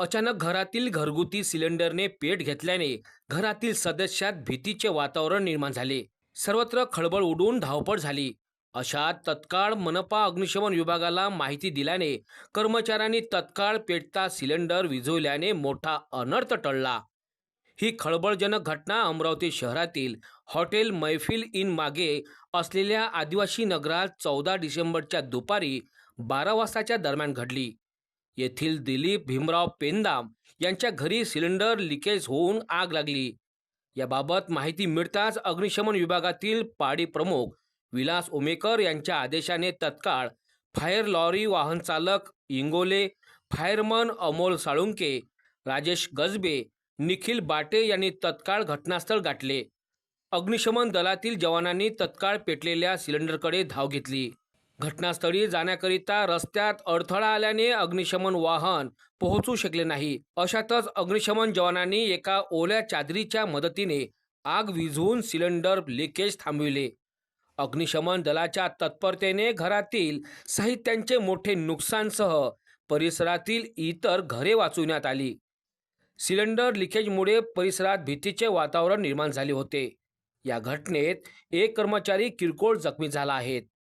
अचानक घरातील घरगुती सिलेंडरने पेट घेतल्याने घरातील सदस्यात भीतीचे वातावरण निर्माण झाले. सर्वत्र खळबळ उडून धावपळ झाली. अशात तत्काळ मनपा अग्निशमन विभागाला माहिती दिल्याने कर्मचाऱ्यांनी तत्काळ पेटता सिलेंडर विझवल्याने मोठा अनर्थ टळला. ही खळबळजनक घटना अमरावती शहरातील हॉटेल मैफिल इन मागे असलेल्या आदिवासी नगरात 14 डिसेंबरच्या दुपारी 12 वाजताच्या दरम्यान घडली. येथील दिलीप भीमराव पेंदाम यांच्या घरी सिलेंडर लिकेज होऊन आग लागली. याबाबत माहिती मिळताच अग्निशमन विभागातील पाडी प्रमुख विलास उमेकर यांच्या आदेशाने तत्काळ फायर लॉरी वाहन चालक इंगोले, फायरमन अमोल साळुंके, राजेश गजबे, निखिल बाटे यांनी तत्काळ घटनास्थळ गाठले. अग्निशमन दलातील जवानांनी तत्काळ पेटलेल्या सिलेंडरकडे धाव घेतली. घटनास्थळी जाण्याकरिता रस्त्यात अडथळा आल्याने अग्निशमन वाहन पोहोचू शकले नाही. अशातच अग्निशमन जवानांनी एका ओल्या चादरीच्या मदतीने आग विझवून सिलेंडर लिकेज थांबविले. अग्निशमन दलाच्या तत्परतेने घरातील साहित्यांचे मोठे नुकसानसह परिसरातील इतर घरे वाचवण्यात आली. सिलेंडर लिकेजमुळे परिसरात भीतीचे वातावरण निर्माण झाले होते. या घटनेत एक कर्मचारी किरकोळ जखमी झाला आहे.